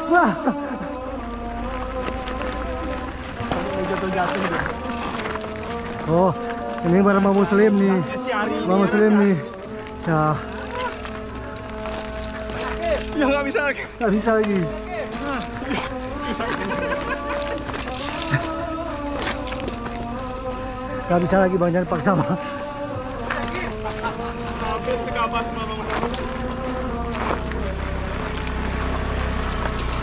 Wah. Jatuh-jatuh. Oh, ini barang Bang Muslim nih. Bang Muslim nih. Ya. Ya nggak bisa lagi. Nggak bisa lagi. Nggak bisa lagi Bang, jangan paksa Bang.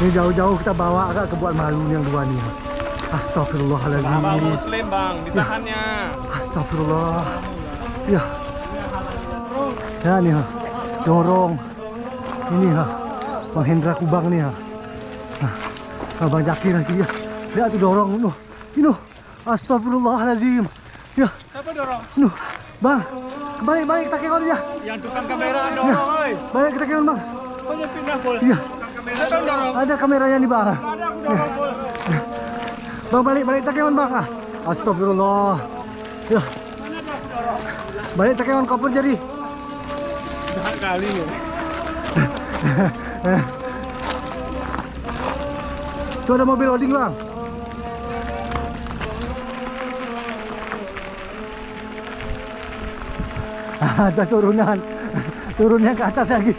Ini jauh-jauh kita bawa agak kebuat malu nih yang dua nih. Astagfirullahaladzim. Bang Muslim bang, ditahannya. Astagfirullah. Ya. Ya nih ha. Dorong. Ini ha. Bang Hendra Kubang nih ha. Nah, Bang Jaki lagi ya. Lihat tuh dorong nuh. Ini astagfirullahaladzim. Ya. Siapa dorong? Nuh. Bang, balik kita keon ya. Yang tukang kamera dorong, oi. Balik kita keon Bang. Kok dia pindah pul? Iya. Siapa yang dorong? Ada kameranya nih Bang. Ada aku dorong pul. Bang, balik kita keon Bang. Ah. Astagfirullah. Ya. Mana ada aku dorong? Balik kita keon koper jadi. Jahat kali ya. Tuh ada mobil loading Bang. Ada turunan. Turunnya ke atas lagi.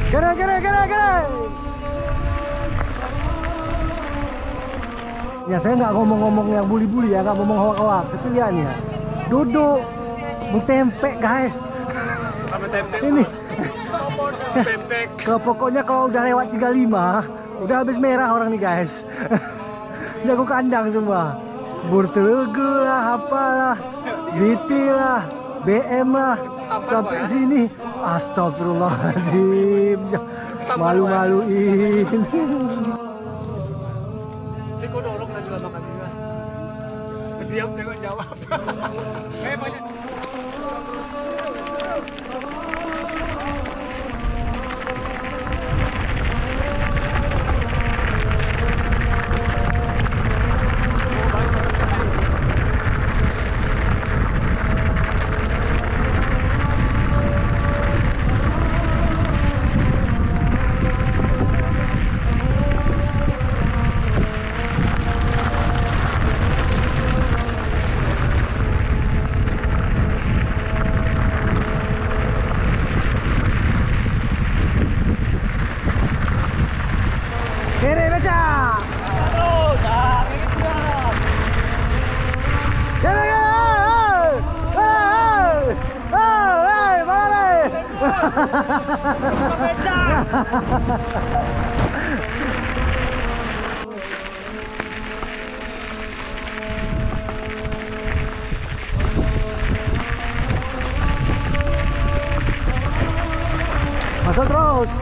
Kere. Ya saya nggak ngomong-ngomong yang bully-bully ya, nggak ngomong hoak-hoak. Tapi lihat nih ya, duduk, mau tempe guys. Sama tempe. Ini. Tempe. Pokoknya kalau udah lewat 35, udah habis merah orang nih guys. Jago kandang semua. Burtelege lah, apalah, GT lah, BM lah, sampai sini. Astagfirullahaladzim. Malu-maluin. Ini kok dorong lagi lama kali ya. Diam dengan jawab. Banyak. Kiri beca. Masuk terus.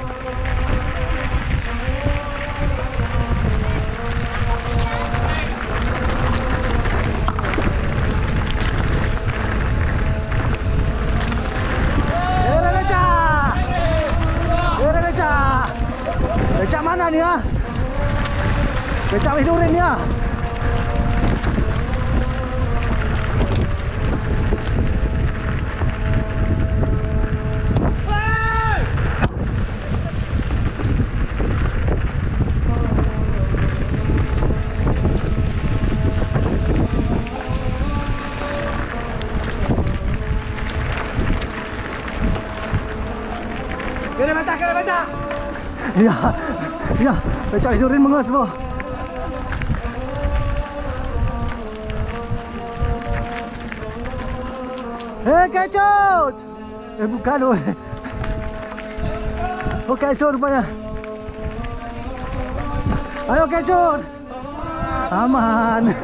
Becak mana nih ya? Becak Widurin ya? Kiri becak. Iya, becak Widurin mengas semua. Kecut! Bukan, oh. Oh, kecut rupanya. Ayo kecut. Aman.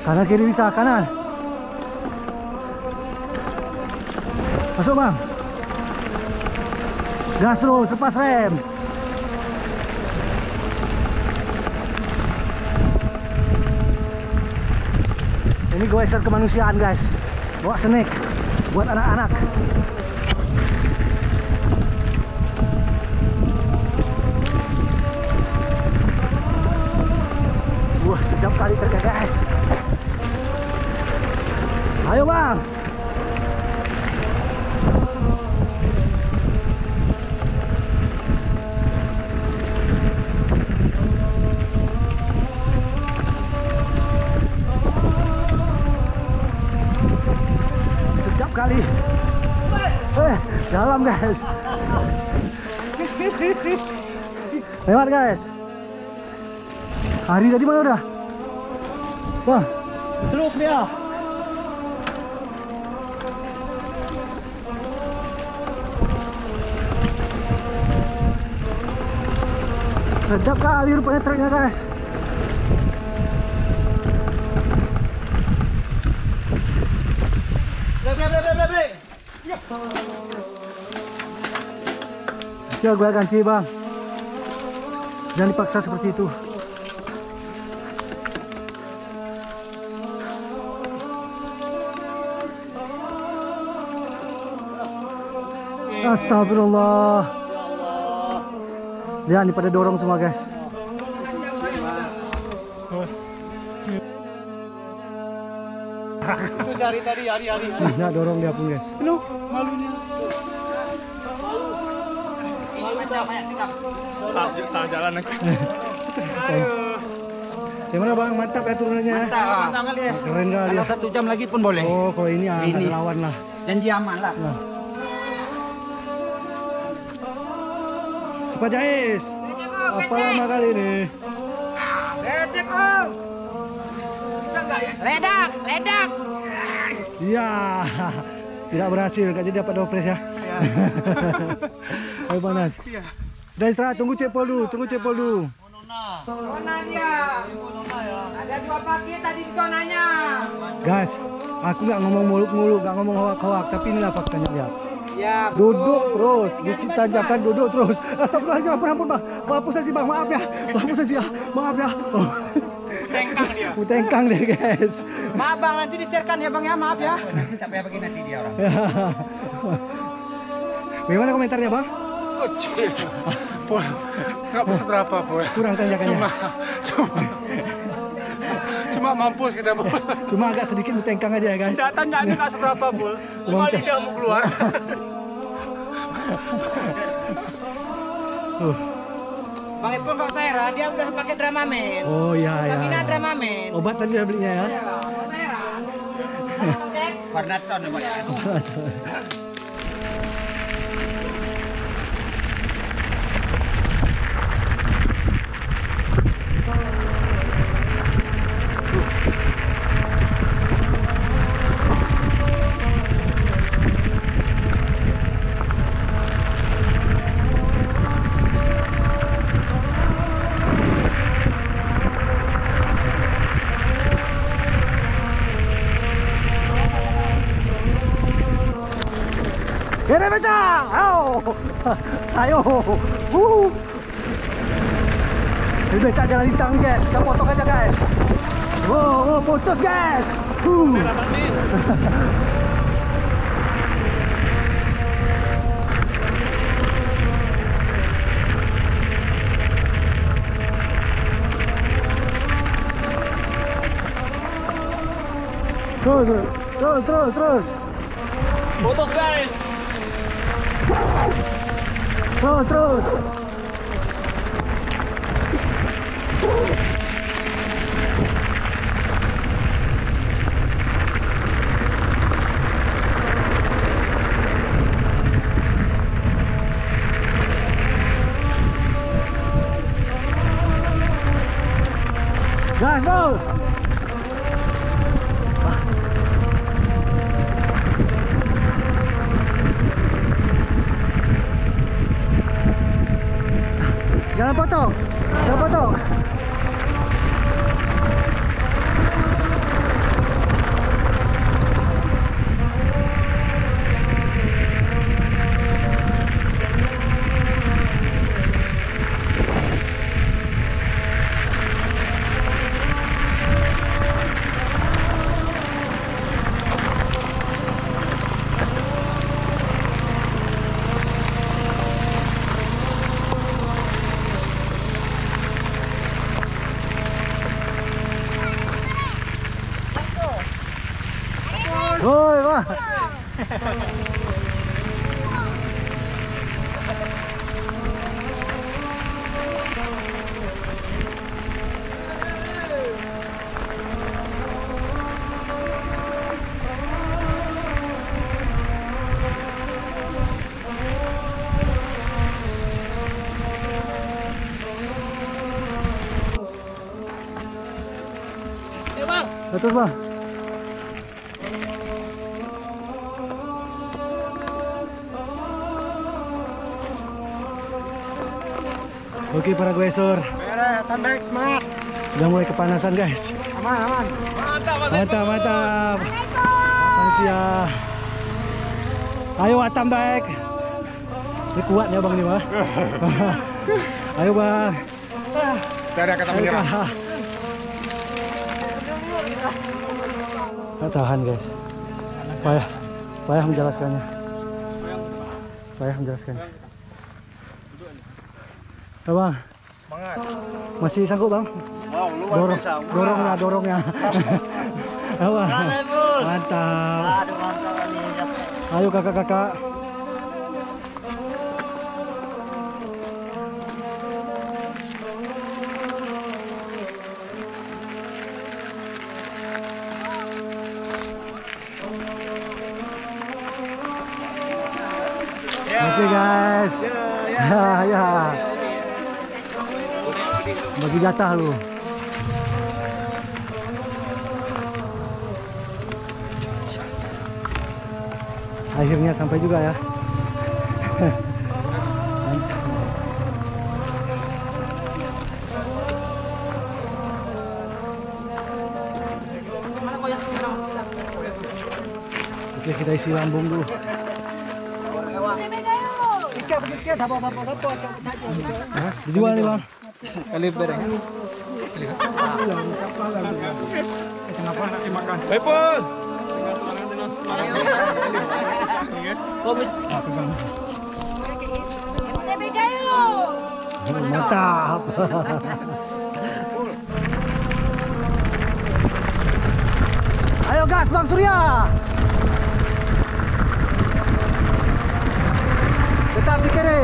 Kanan kiri bisa, kanan. Masuk Bang. Gas terus, lepas rem. Ini goeser kemanusiaan guys. Bawa snack buat anak-anak. Wah, sedap kali triknya guys. Ayo bang. Sedap kali. Dalam guys. Lewat guys. Hari tadi mana udah? Wah, teruk dia. Sedap kali rupanya triknya guys. Coba gue ganti bang. Jangan dipaksa seperti itu. Astagfirullah. Lihat nih pada dorong semua guys. Itu cari tadi hari-hari. Nah, dorong dia pun guys. Lu malunya. Salah jalan aku. Gimana bang? Mantap ya turunannya. Mantap kali ya. Keren kali ya. Kalau 1 jam lagi pun boleh. Oh, kalau ini Ini. ada lawan lah. Janji aman lah. Nah. Cepat Jais. Apa lama kali ini? Becek om. Bisa nggak ya? Ledak, ledak. Iya. Tidak berhasil, gak jadi dapat dopres ya. Ayo panas. Iya. Udah istirahat, tunggu cepol dulu, Kona dia. Ada 2 pagi tadi di konanya. Guys, aku nggak ngomong muluk-muluk, nggak ngomong hoak-hoak, tapi inilah faktanya lihat. Ya. Duduk terus, ditanjakan duduk terus. Astagfirullahaladzim, ampun bang. Maaf saja bang, maaf ya. Maaf saja, maaf ya. Oh. Tengkang dia. Tengkang deh guys. Maaf bang, nanti di-share-kan ya bang ya, maaf ya. Tapi ya begini nanti dia orang. Bagaimana komentarnya bang? Kecil. Nggak seberapa boy. Kurang tanjakannya. Cuma mampus kita boy. Cuma agak sedikit tengkang aja ya guys. Tanjakannya nggak seberapa boy. Cuma lidah mau keluar. Bang Ipul nggak usah heran, dia udah pakai Dramamen. Oh iya ya. Stamina Dramamen. Obat tadi udah belinya ya. Nggak usah heran. Bang Cek. Barnaton namanya. Kiri becang, ayo, ini becak jalan lintang nih guys, kita potong aja guys. Wow, putus guys. Terus. Putus guys. Terus. Gas, bol. Jangan potong. Betul bang. Oke para guesor, Tambah semangat. sudah mulai kepanasan guys. Aman, aman. Mantap, mantap. Panitia. Ayo Atam baik. Ini kuat ya bang nih bang. Ayo bang. Tidak ada kata Ayo, menyerah. Kak. Nggak tahan guys. Payah menjelaskannya. Payah menjelaskannya. Ya, bang. Semangat. Masih sanggup bang? Wow, luar biasa. Dorongnya. Ya, bang. Mantap. Aduh, mantap nih. Ayo kakak-kakak. Oke guys. Ya. Bagi jatah lu. Akhirnya sampai juga ya. Oke, kita isi lambung dulu. Dijual nih bang. Kaliber. Kenapa nak dimakan? Bepon. Mantap. Ayo gas Bang Surya. Tetap di kiri.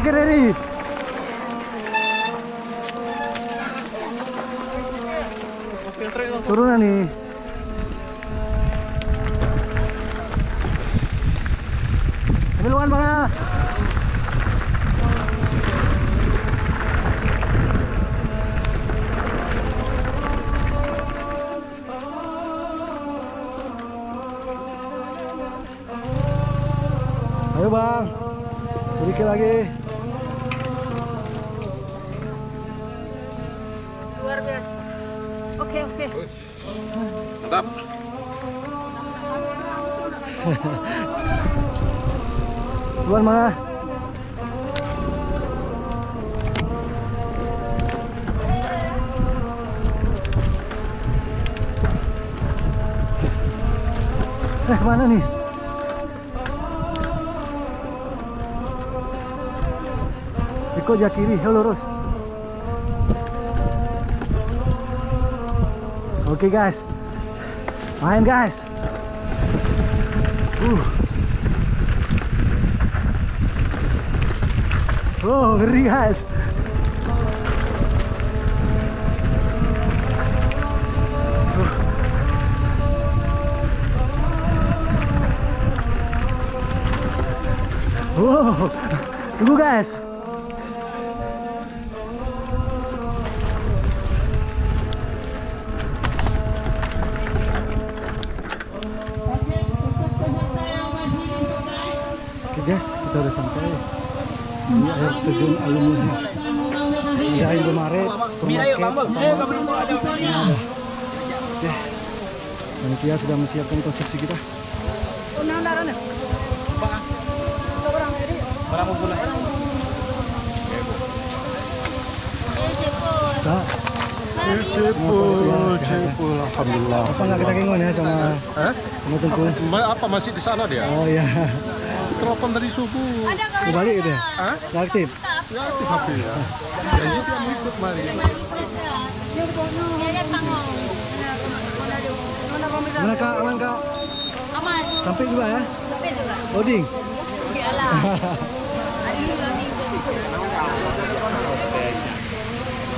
Kiri. Turunan nih. Ambil bang ya. Ayo bang, sedikit lagi. Luar biasa. Oke. Mantap. Duluan mana? Kemana nih? Ikut aja kiri, lurus. Oke guys, main guys. Oh, ngeri guys. Wow, tunggu guys. Oke guys, kita udah sampai di air terjun alumni. Ada Indomaret, supermarket, ada. Oke, panitia sudah menyiapkan konsepsi kita. Eh, Jepun. Nah, Cepul, alhamdulillah. Apa nggak kita kengon ya sama Tengku? Apa masih di sana dia? Oh iya. Telepon dari subuh. Udah balik gitu ya? Hah? Nggak aktif? Ya aktif HP ya. Jadi dia mau ikut mari. Mana kak? Aman kak? Aman. Sampai juga ya? Sampai juga. Loading? Iyalah. Hari ini lagi.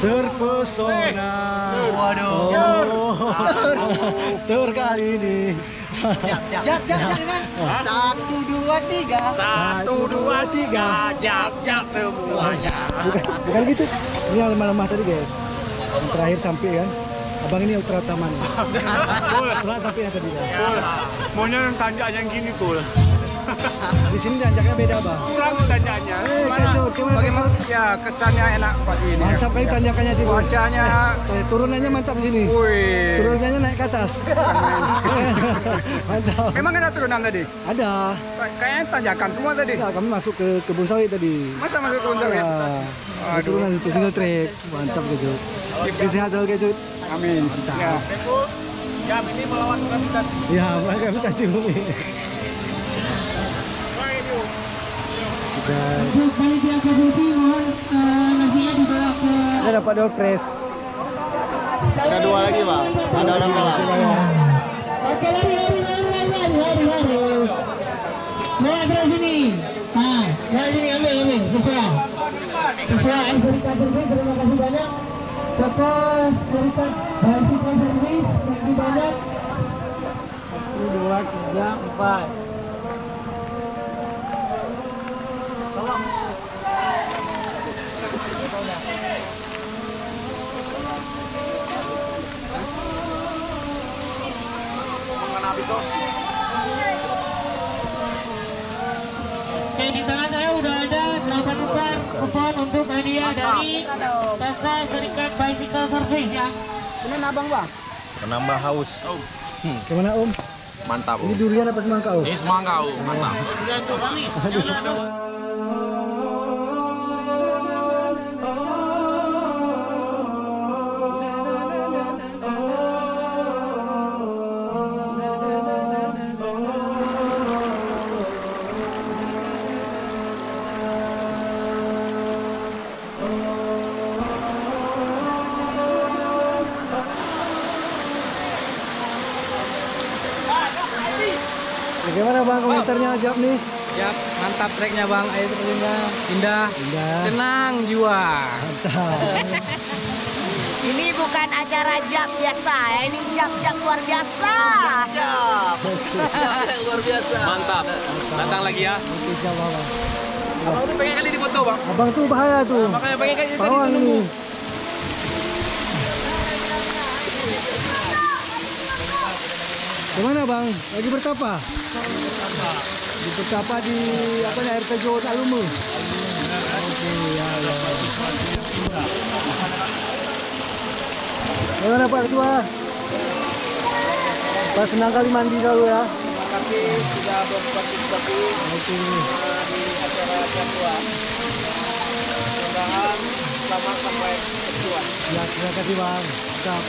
Terpesona. Waduh. Tur kali ini. Jak, Bang. 1, 2, 3. 1, 2, 3. Jak semuanya. Bukan gitu. Ini yang lemah-lemah tadi guys. Yang terakhir sampai kan. Abang ini ultra taman. Setelah sampai yang tadi kan. Maunya yang tanjak yang gini pul. Di sini tanjaknya beda bang. Kurang tanjaknya. Kecut, gimana Bagaimana? kecut? Ya kesannya enak seperti ini. Mantap kali tanjakannya sih. Bang. Cuacanya. Turunannya mantap di sini. Wih. Turunannya naik ke atas. Mantap. Memang ada turunan tadi? Ada. Kayaknya tanjakan semua tadi. Enggak, kami masuk ke kebun sawit tadi. Masa masuk turun sawit? Ada turunan itu single track. Mantap kecut. Sehat selalu kecut. Amin. Mantap. Ya. Jam ini melawan gravitasi. Ya, gravitasi bumi. Guys. Untuk panitia provinsi mohon nasinya dibawa ke. Saya dapat door press. Ada 2 lagi, Bang. Ada orang kalah. Oke, lari. Bawa terus sini. Nah, dari sini ambil. Sesuai. Serikat Service, terima kasih banyak. Toko Serikat Bicycle Service, terima kasih banyak. 1, 2, 3, 4. Oke, di tangan saya udah ada 8 kupon untuk hadiah dari toko Serikat Bicycle Service ya. Ini abang, Bang. Penambah haus. Gimana Om? Mantap. Ini durian apa semangka Om? Ini semangka, mantap. Bagaimana Bang komentarnya Ajab nih? Ya, mantap treknya, Bang. Ayo terjunnya indah. Indah. Tenang jiwa. Mantap. Ini bukan acara jab biasa ya, ini jab luar biasa. Luar biasa. Mantap. Datang lagi ya. Insyaallah Bang. Abang tuh pengen kali di foto, Bang. Abang tuh bahaya tuh. Makanya pengen kali Pawang ini. Gimana Bang? Lagi bertapa? Di bertapa di apa ya, air terjun Alumu. Oke, ya. Gimana Pak Ketua? Pak senang kali mandi selalu ya. Terima kasih sudah berpartisipasi Oke. di acara Papua. Mudah-mudahan selamat sampai tujuan. Ya, terima kasih Bang. Mantap.